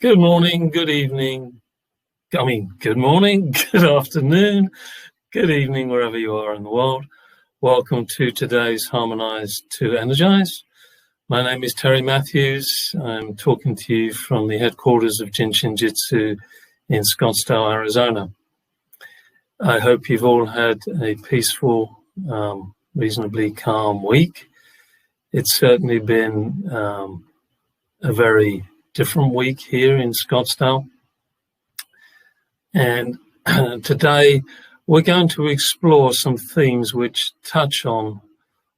Good morning, good evening, good morning, good afternoon, good evening, wherever you are in the world. Welcome to today's Harmonize to Energize. My name is Terry Matthews. I'm talking to you from the headquarters of Jin Shin Jyutsu in Scottsdale, Arizona. I hope you've all had a peaceful, reasonably calm week. It's certainly been a very different week here in Scottsdale. And today we're going to explore some themes which touch on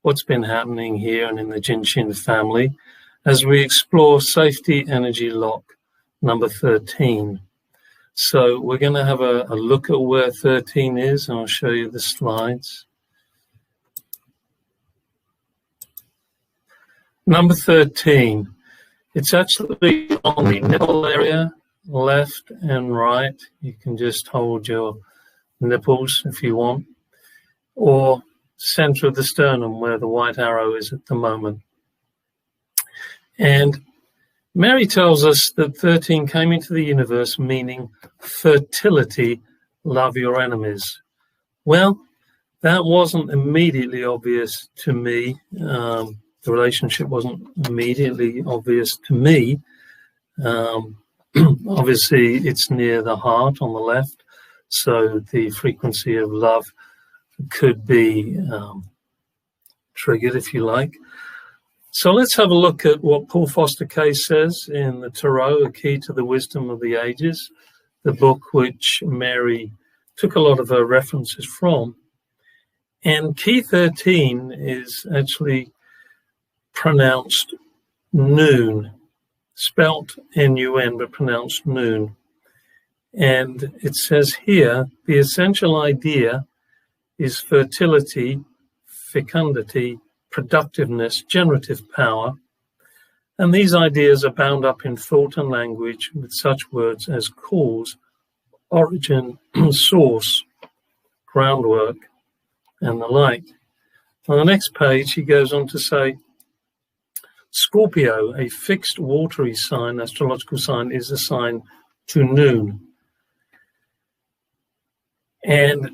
what's been happening here and in the Jin Shin family as we explore Safety Energy Lock number 13. So we're going to have a look at where 13 is, and I'll show you the slides. Number 13. It's actually on the nipple area, left and right. You can just hold your nipples if you want, or center of the sternum where the white arrow is at the moment. And Mary tells us that 13 came into the universe meaning fertility, love your enemies. Well, that wasn't immediately obvious to me. The relationship wasn't immediately obvious to me. Obviously, it's near the heart on the left, so the frequency of love could be triggered, if you like. So let's have a look at what Paul Foster Case says in the Tarot, A Key to the Wisdom of the Ages, the book which Mary took a lot of her references from. And key 13 is actually pronounced noon, spelt N-U-N, but pronounced noon. And it says here, the essential idea is fertility, fecundity, productiveness, generative power. And these ideas are bound up in thought and language with such words as cause, origin, source, groundwork, and the like. On the next page, he goes on to say, Scorpio, a fixed watery sign, astrological sign, is a sign to noon. And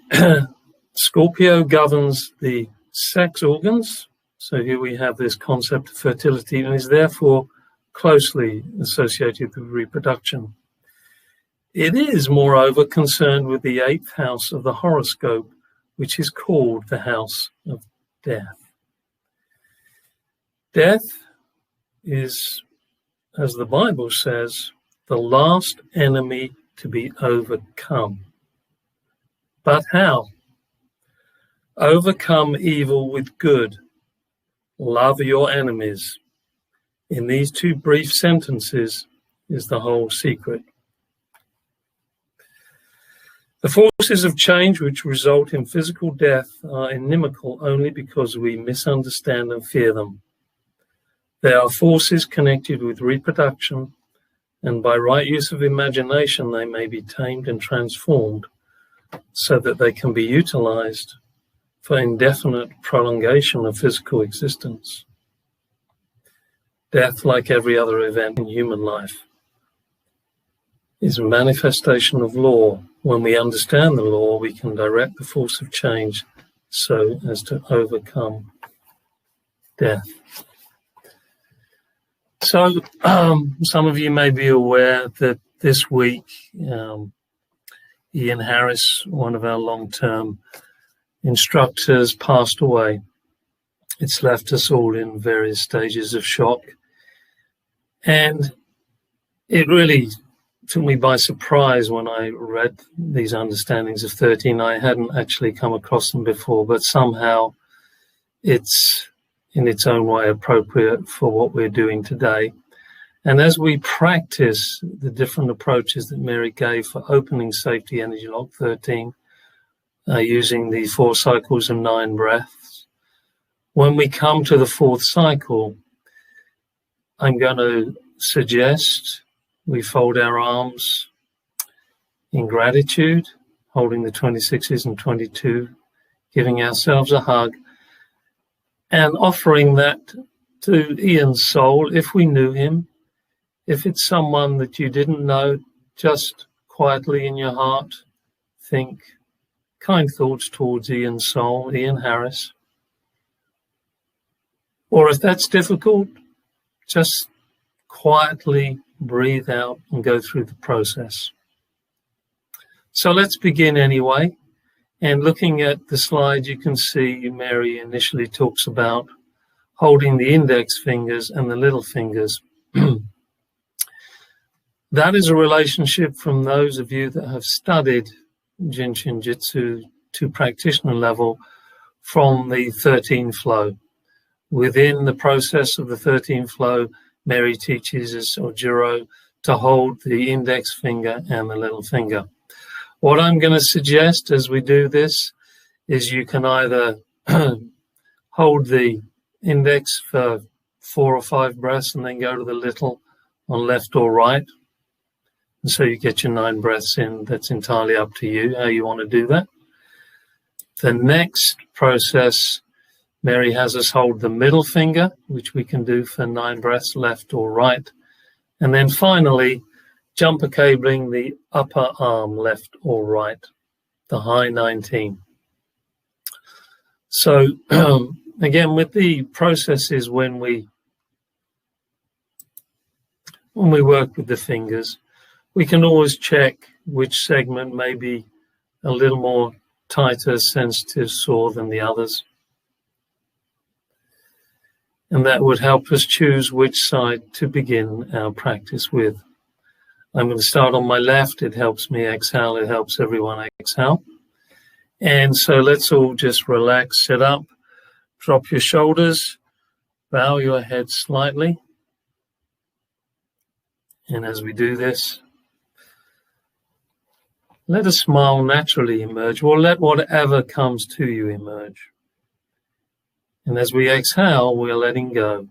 Scorpio governs the sex organs. So here we have this concept of fertility and is therefore closely associated with reproduction. It is, moreover, concerned with the 8th house of the horoscope, which is called the house of death. Death is, as the Bible says, the last enemy to be overcome. But how? Overcome evil with good. Love your enemies. In these two brief sentences is the whole secret. The forces of change which result in physical death are inimical only because we misunderstand and fear them. They are forces connected with reproduction, and by right use of imagination, they may be tamed and transformed so that they can be utilized for indefinite prolongation of physical existence. Death, like every other event in human life, is a manifestation of law. When we understand the law, we can direct the force of change so as to overcome death. So some of you may be aware that this week, Ian Harris, one of our long-term instructors, passed away. It's left us all in various stages of shock. And it really took me by surprise when I read these understandings of 13. I hadn't actually come across them before, but somehow it's in its own way appropriate for what we're doing today. And as we practice the different approaches that Mary gave for opening Safety Energy Lock 13, using the 4 cycles and 9 breaths, when we come to the 4th cycle, I'm going to suggest we fold our arms in gratitude, holding the 26s and 22, giving ourselves a hug, and offering that to Ian's soul if we knew him, If it's someone that you didn't know, just quietly in your heart, think kind thoughts towards Ian Soul, Ian Harris. Or if that's difficult, just quietly breathe out and go through the process. So let's begin anyway. And looking at the slide, you can see Mary initially talks about holding the index fingers and the little fingers. That is a relationship from those of you that have studied Jin Shin Jyutsu to practitioner level from the 13 flow. Within the process of the 13 flow, Mary teaches us, or Jiro, to hold the index finger and the little finger. What I'm going to suggest as we do this is you can either hold the index for 4 or 5 breaths and then go to the little on left or right. And so you get your 9 breaths in. That's entirely up to you how you want to do that. The next process, Mary has us hold the middle finger, which we can do for 9 breaths left or right. And then finally, jumper cabling the upper arm left or right, the high 19. So again, with the processes when we work with the fingers, we can always check which segment may be a little more tighter, sensitive, sore than the others. And that would help us choose which side to begin our practice with. I'm going to start on my left. It helps me exhale. It helps everyone exhale. And so let's all just relax, sit up, drop your shoulders, bow your head slightly. And as we do this, let a smile naturally emerge, or let whatever comes to you emerge. And as we exhale, we're letting go.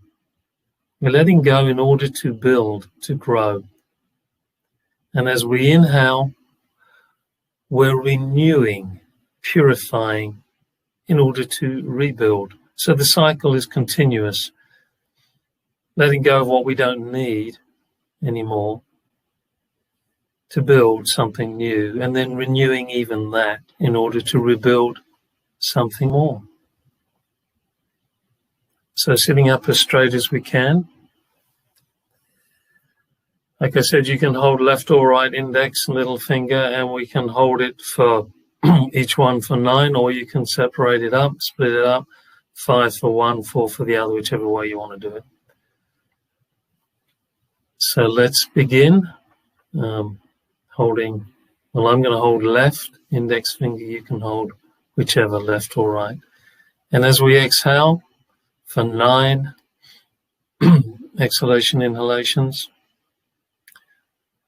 We're letting go in order to build, to grow. And as we inhale, we're renewing, purifying in order to rebuild. So the cycle is continuous. Letting go of what we don't need anymore to build something new, and then renewing even that in order to rebuild something more. So sitting up as straight as we can. Like I said, you can hold left or right index and little finger, and we can hold it for each one for 9, or you can separate it up, split it up, 5 for one, 4 for the other, whichever way you want to do it. So let's begin. Holding, well, I'm going to hold left index finger, you can hold whichever, left or right. And as we exhale for 9 exhalation inhalations,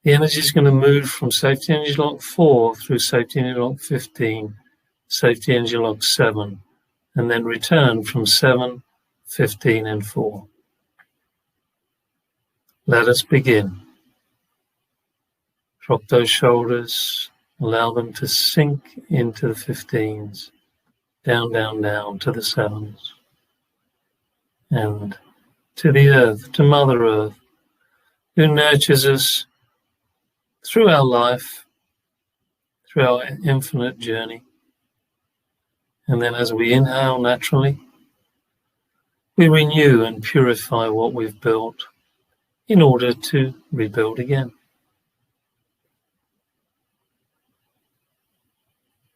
the energy is going to move from safety energy lock 4 through safety energy lock 15, safety energy lock 7, and then return from 7, 15, and 4. Let us begin. Drop those shoulders, allow them to sink into the 15s, down, down, down to the 7s, and to the earth, to Mother Earth, who nurtures us through our life, through our infinite journey. And then as we inhale naturally, we renew and purify what we've built in order to rebuild again.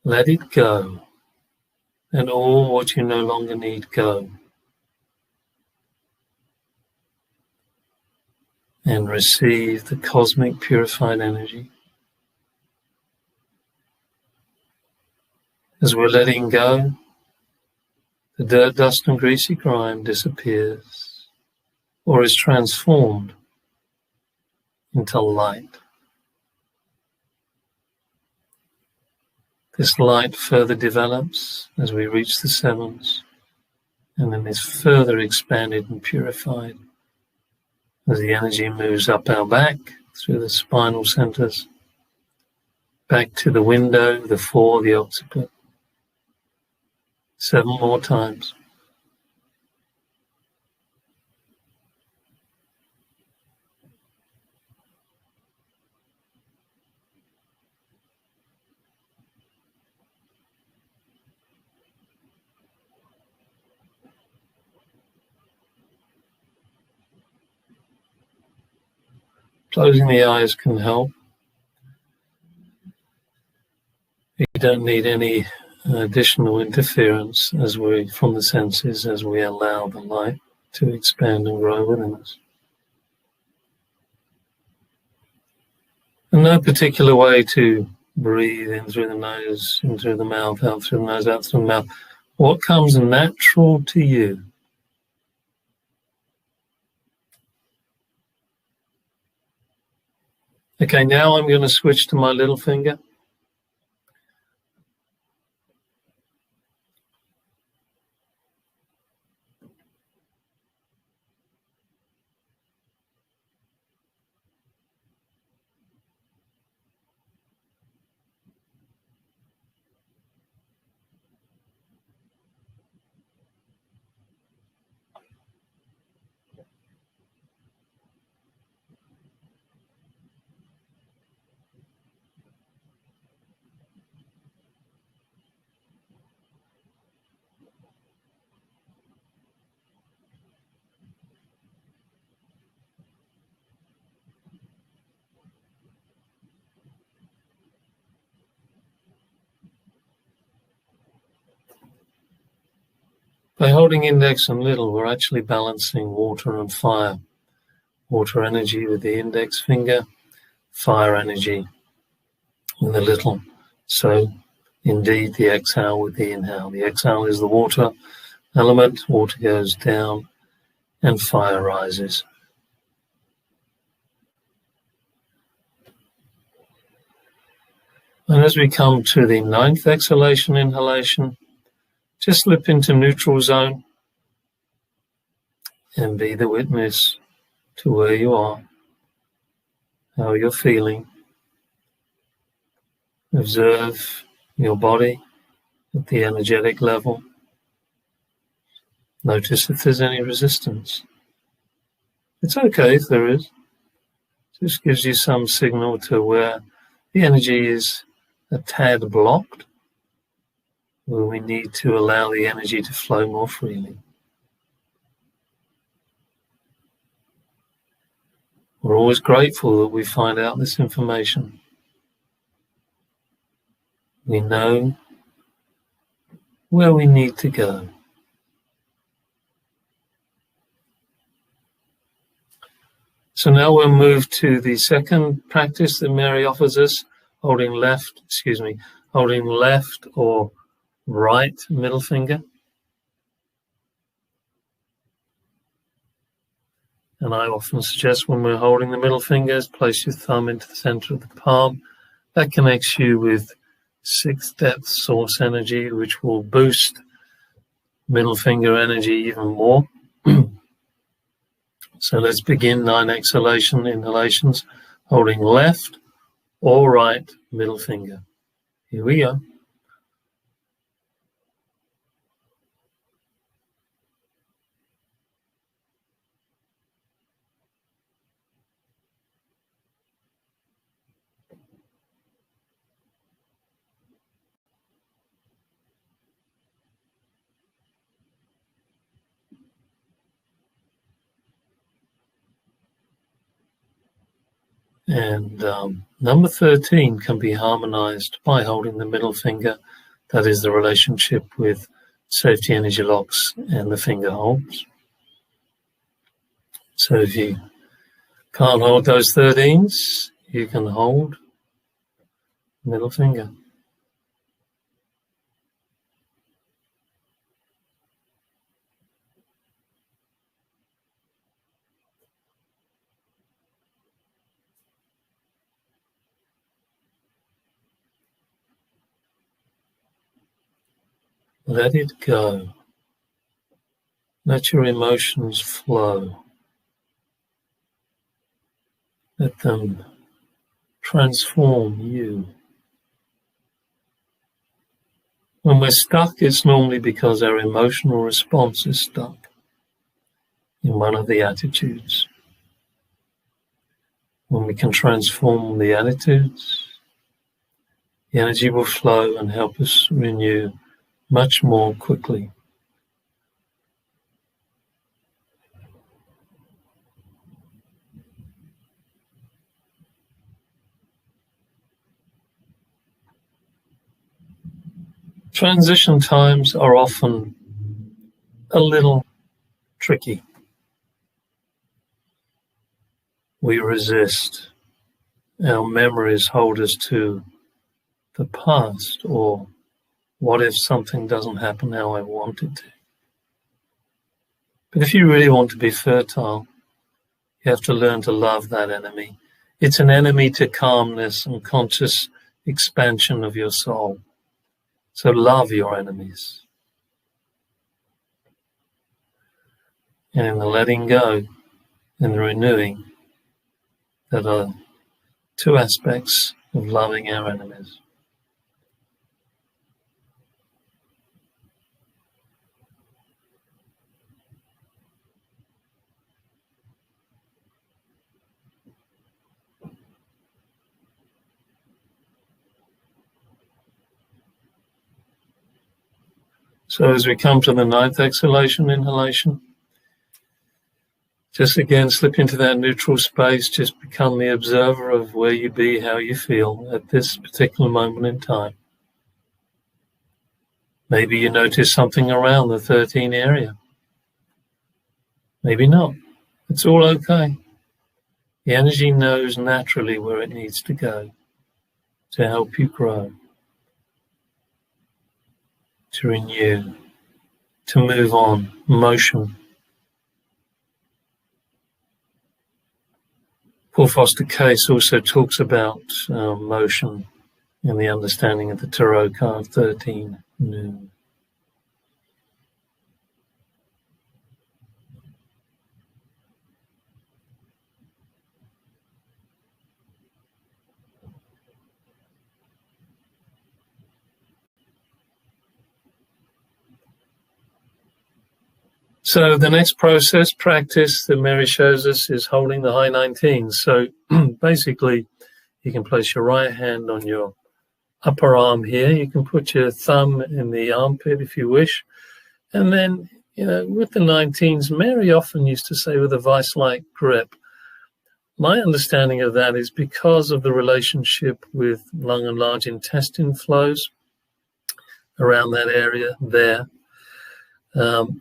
Let it go, and all what you no longer need go. And receive the cosmic purified energy. As we're letting go, the dirt, dust, and greasy grime disappears, or is transformed into light. This light further develops as we reach the 7s, and then is further expanded and purified as the energy moves up our back through the spinal centers, back to the window, the 4, the occiput. 7 more times. Closing the eyes can help. You don't need any additional interference from the senses as we allow the light to expand and grow within us. And no particular way to breathe in through the nose, in through the mouth, out through the nose, out through the mouth. What comes natural to you? Okay, now I'm going to switch to my little finger. By holding index and little, we're actually balancing water and fire. Water energy with the index finger, fire energy with the little. So, indeed, the exhale with the inhale. The exhale is the water element, water goes down, and fire rises. And as we come to the 9th exhalation, inhalation, just slip into neutral zone and be the witness to where you are, how you're feeling. Observe your body at the energetic level. Notice if there's any resistance. It's okay if there is. This gives you some signal to where the energy is a tad blocked, where we need to allow the energy to flow more freely. We're always grateful that we find out this information. We know where we need to go. So now we'll move to the second practice that Mary offers us, holding left or right middle finger. And I often suggest when we're holding the middle fingers, place your thumb into the center of the palm. That connects you with 6th depth source energy, which will boost middle finger energy even more. So let's begin 9 inhalations, holding left or right middle finger. Here we go. And number 13 can be harmonized by holding the middle finger. That is the relationship with safety energy locks and the finger holds. So if you can't hold those 13s, you can hold middle finger. Let it go. Let your emotions flow. Let them transform you. When we're stuck, it's normally because our emotional response is stuck in one of the attitudes. When we can transform the attitudes, the energy will flow and help us renew much more quickly. Transition times are often a little tricky. We resist. Our memories hold us to the past, or what if something doesn't happen how I want it to? But if you really want to be fertile, you have to learn to love that enemy. It's an enemy to calmness and conscious expansion of your soul. So love your enemies. And in the letting go and the renewing, that are two aspects of loving our enemies. So as we come to the ninth exhalation, inhalation, just again slip into that neutral space, just become the observer of where you be, how you feel at this particular moment in time. Maybe you notice something around the 13 area. Maybe not. It's all okay. The energy knows naturally where it needs to go to help you grow, to renew, to move on, motion. Paul Foster Case also talks about motion in the understanding of the Tarot card 13, noon. So the next practice that Mary shows us is holding the high 19s. So basically, you can place your right hand on your upper arm here. You can put your thumb in the armpit if you wish. And then, with the 19s, Mary often used to say with a vice-like grip. My understanding of that is because of the relationship with lung and large intestine flows around that area there.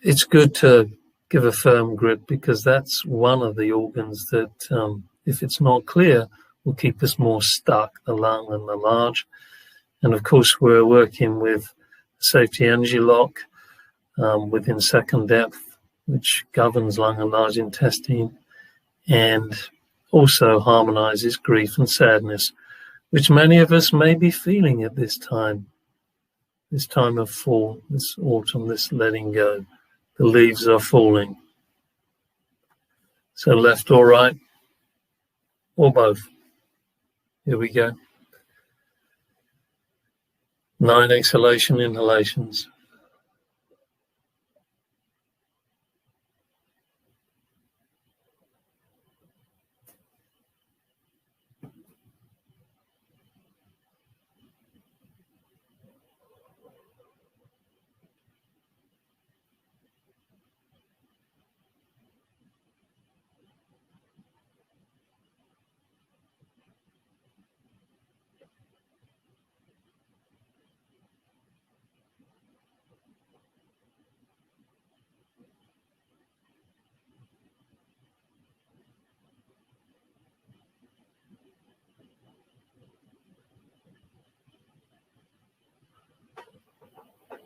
It's good to give a firm grip because that's one of the organs that, if it's not clear, will keep us more stuck, the lung and the large. And of course, we're working with safety energy lock within second depth, which governs lung and large intestine, and also harmonizes grief and sadness, which many of us may be feeling at this time of fall, this autumn, this letting go. The leaves are falling. So left or right, or both. Here we go. 9 exhalation inhalations.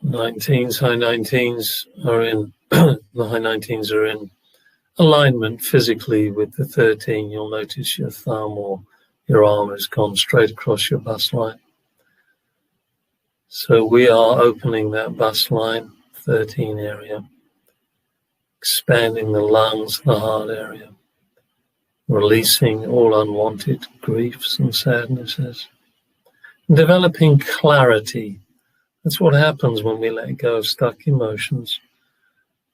High 19s are in, the high 19s are in alignment physically with the 13. You'll notice your thumb or your arm has gone straight across your bust line. So we are opening that bust line, 13 area, expanding the lungs, the heart area, releasing all unwanted griefs and sadnesses, developing clarity. That's what happens when we let go of stuck emotions.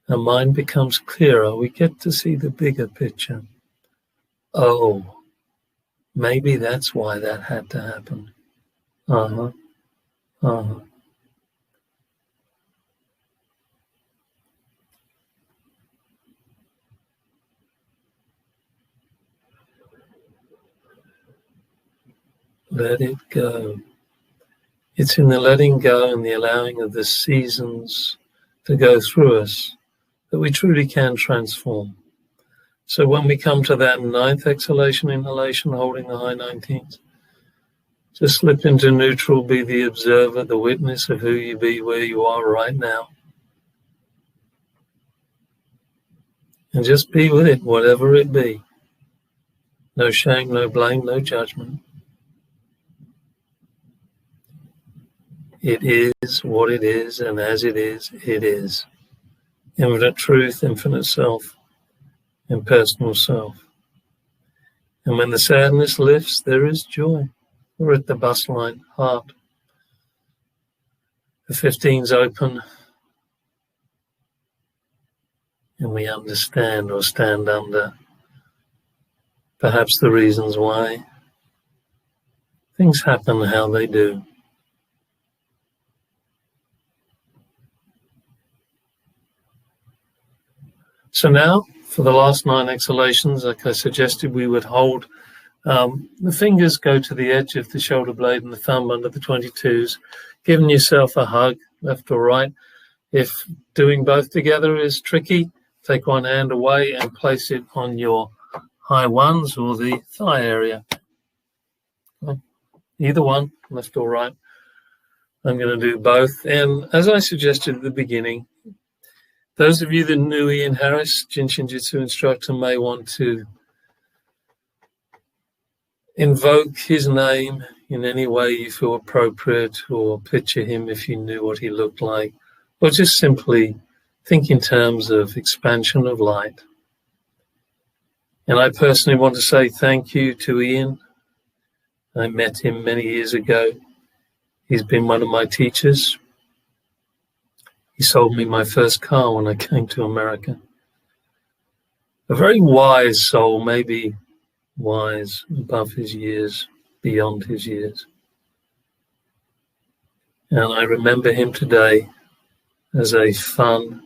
Our mind becomes clearer. We get to see the bigger picture. Oh, maybe that's why that had to happen. Let it go. It's in the letting go and the allowing of the seasons to go through us that we truly can transform. So when we come to that 9th exhalation, inhalation, holding the high 19th, just slip into neutral, be the observer, the witness of who you be, where you are right now. And just be with it, whatever it be. No shame, no blame, no judgment. It is what it is, and as it is, it is. Infinite truth, infinite self, impersonal self. And when the sadness lifts, there is joy. We're at the bus line, heart. The 15's open, and we understand or stand under perhaps the reasons why things happen how they do. So now, for the last 9 exhalations, like I suggested, we would hold the fingers go to the edge of the shoulder blade and the thumb under the 22s, giving yourself a hug, left or right. If doing both together is tricky, take one hand away and place it on your high ones or the thigh area. Either one, left or right. I'm going to do both. And as I suggested at the beginning, those of you that knew Ian Harris, Jin Shin Jyutsu instructor, may want to invoke his name in any way you feel appropriate, or picture him if you knew what he looked like, or just simply think in terms of expansion of light. And I personally want to say thank you to Ian. I met him many years ago. He's been one of my teachers. He sold me my first car when I came to America. A very wise soul, maybe wise above his years, beyond his years. And I remember him today as a fun,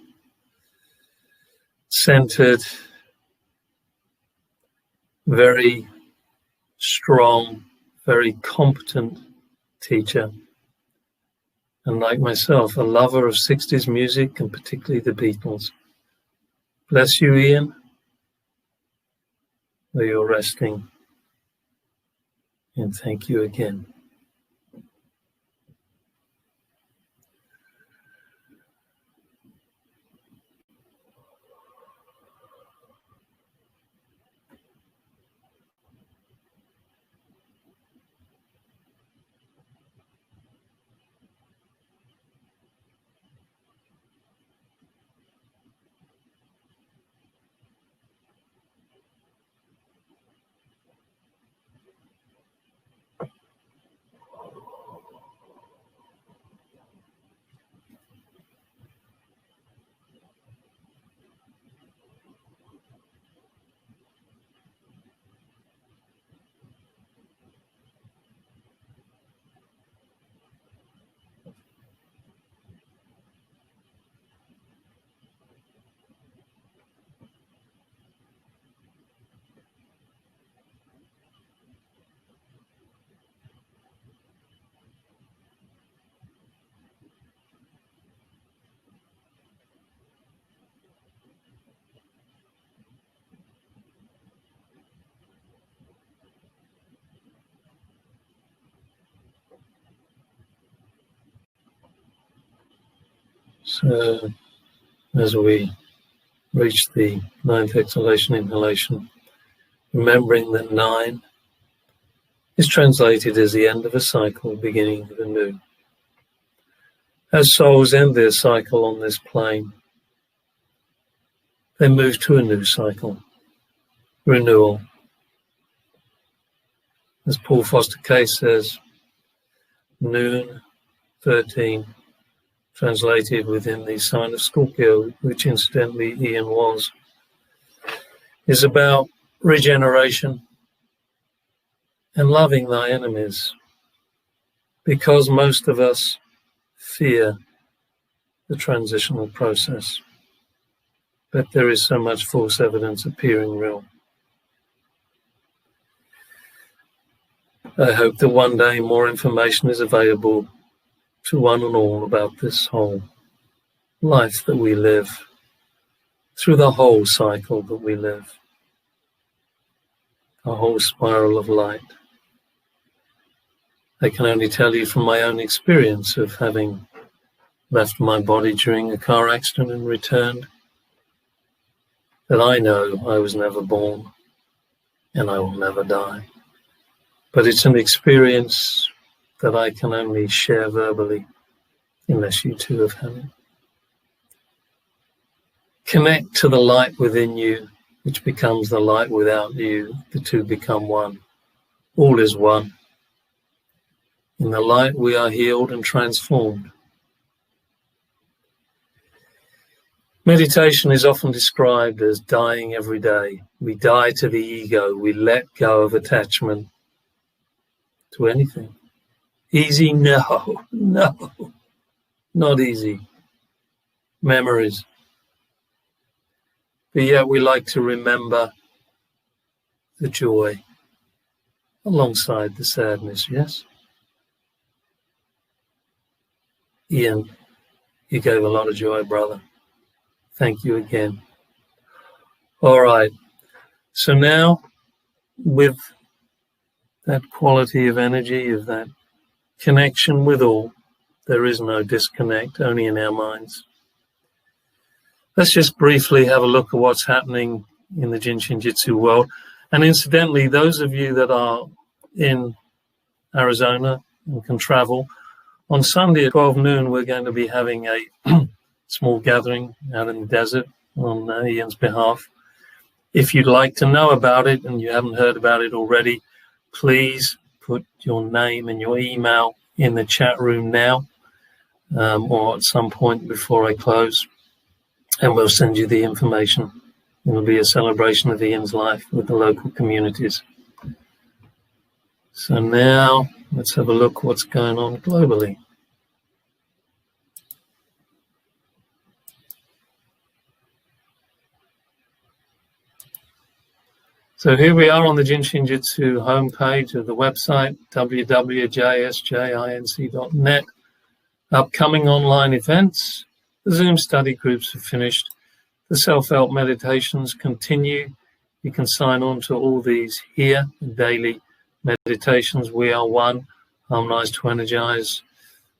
centered, very strong, very competent teacher. And like myself, a lover of 60s music and particularly the Beatles. Bless you, Ian, where you're resting. And thank you again. So as we reach the 9th exhalation, inhalation, remembering that 9 is translated as the end of a cycle, beginning of a new. As souls end their cycle on this plane, they move to a new cycle, renewal. As Paul Foster Case says, noon 13, translated within the sign of Scorpio, which incidentally Ian was, is about regeneration and loving thy enemies, because most of us fear the transitional process. But there is so much false evidence appearing real. I hope that one day more information is available to one and all about this whole life that we live, through the whole cycle that we live, a whole spiral of light. I can only tell you from my own experience of having left my body during a car accident and returned, that I know I was never born and I will never die. But it's an experience that I can only share verbally, unless you too have had it. Connect to the light within you, which becomes the light without you. The two become one. All is one. In the light we are healed and transformed. Meditation is often described as dying every day. We die to the ego. We let go of attachment to anything. Easy? No, not easy. Memories. But yet we like to remember the joy alongside the sadness, yes? Ian, you gave a lot of joy, brother. Thank you again. All right. So now, with that quality of energy, of that connection with all, there is no disconnect, only in our minds. Let's just briefly have a look at what's happening in the Jin Shin Jyutsu world. And incidentally, those of you that are in Arizona and can travel, on Sunday at 12 noon, we're going to be having a small gathering out in the desert on Ian's behalf. If you'd like to know about it and you haven't heard about it already, please put your name and your email in the chat room now, or at some point before I close, and we'll send you the information. It'll be a celebration of Ian's life with the local communities. So now let's have a look what's going on globally. So here we are on the Jin Shin Jyutsu homepage of the website, www.jsjinc.net. Upcoming online events. The Zoom study groups have finished. The self-help meditations continue. You can sign on to all these here, daily meditations. We are one, Harmonize, 2Energize,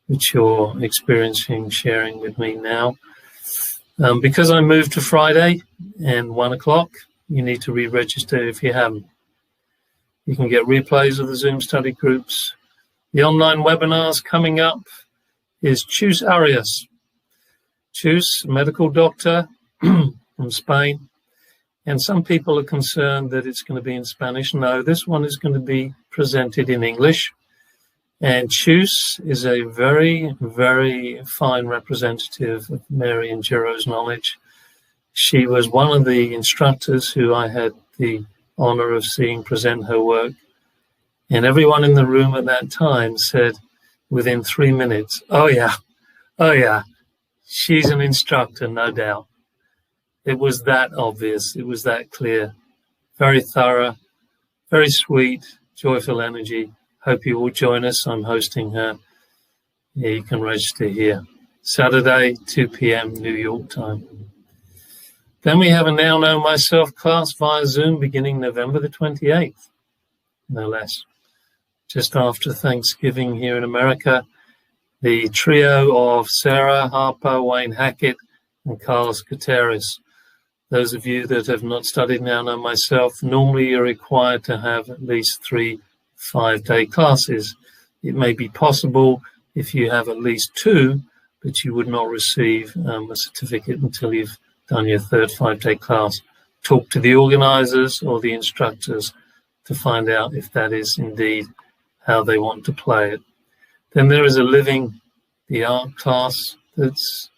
which you're experiencing, sharing with me now. Because I moved to Friday and 1 o'clock, you need to re-register if you haven't. You can get replays of the Zoom study groups. The online webinars coming up is Chus Arias. Chus, medical doctor from Spain. And some people are concerned that it's going to be in Spanish. No, this one is going to be presented in English. And Chus is a very, very fine representative of Mary and Jiro's knowledge. She was one of the instructors who I had the honor of seeing present her work. And everyone in the room at that time said within 3 minutes, oh yeah, she's an instructor, no doubt. It was that obvious. It was that clear. Very thorough, very sweet, joyful energy. Hope you will join us. I'm hosting her. Yeah, you can register here. Saturday, 2 p.m. New York time. Then we have a Now Know Myself class via Zoom beginning November the 28th, no less. Just after Thanksgiving here in America, the trio of Sarah Harper, Wayne Hackett, and Carlos Gutierrez. Those of you that have not studied Now Know Myself, normally you're required to have at least 3 5-day classes. It may be possible if you have at least 2, but you would not receive a certificate until you've done your 3rd 5-day class. Talk to the organizers or the instructors to find out if that is indeed how they want to play it. Then there is a Living the Art class that's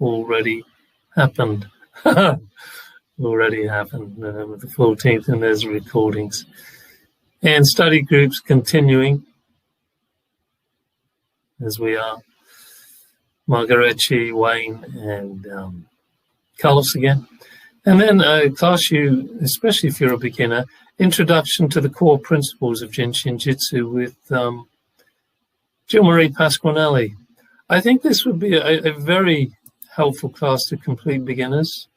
already happened. Already happened with the 14th, and there's recordings. And study groups continuing as we are. Margaretti, Wayne, and Carlos again. And then class you, especially if you're a beginner, Introduction to the Core Principles of Jin Shin Jyutsu with Jill Marie Pasquinelli. I think this would be a very helpful class to complete beginners.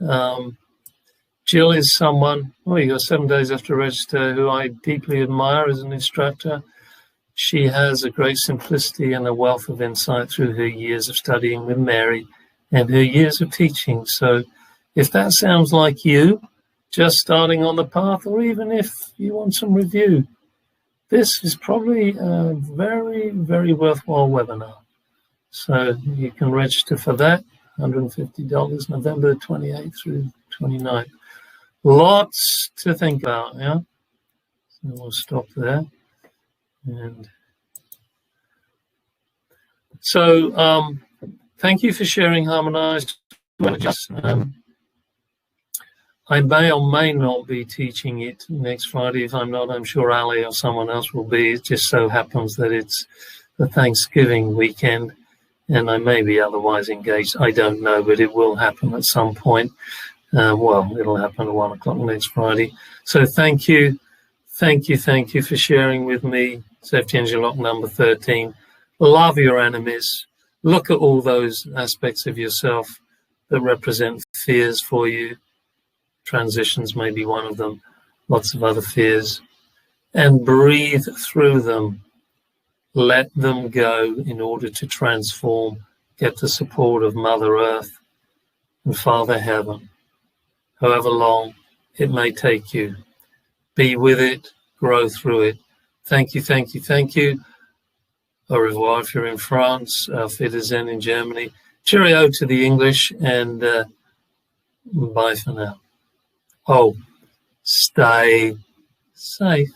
Jill is someone, you got 7 days left to register, who I deeply admire as an instructor. She has a great simplicity and a wealth of insight through her years of studying with Mary and her years of teaching. So if that sounds like you, just starting on the path, or even if you want some review, this is probably a very, very worthwhile webinar. So you can register for that, $150, November 28th through 29th. Lots to think about, yeah? So we'll stop there. And so thank you for sharing Harmonize. I may or may not be teaching it next Friday. If I'm not, I'm sure Ali or someone else will be. It just so happens that it's the Thanksgiving weekend, and I may be otherwise engaged. I don't know, but it will happen at some point. Well, it'll happen at 1 o'clock next Friday. So thank you for sharing with me Safety Engine Lock number 13. Love your enemies. Look at all those aspects of yourself that represent fears for you. Transitions may be one of them, lots of other fears. And breathe through them. Let them go in order to transform. Get the support of Mother Earth and Father Heaven. However long it may take you. Be with it, grow through it. Thank you, thank you, thank you. Au revoir if you're in France, auf Wiedersehen in Germany. Cheerio to the English, and bye for now. Oh, stay safe.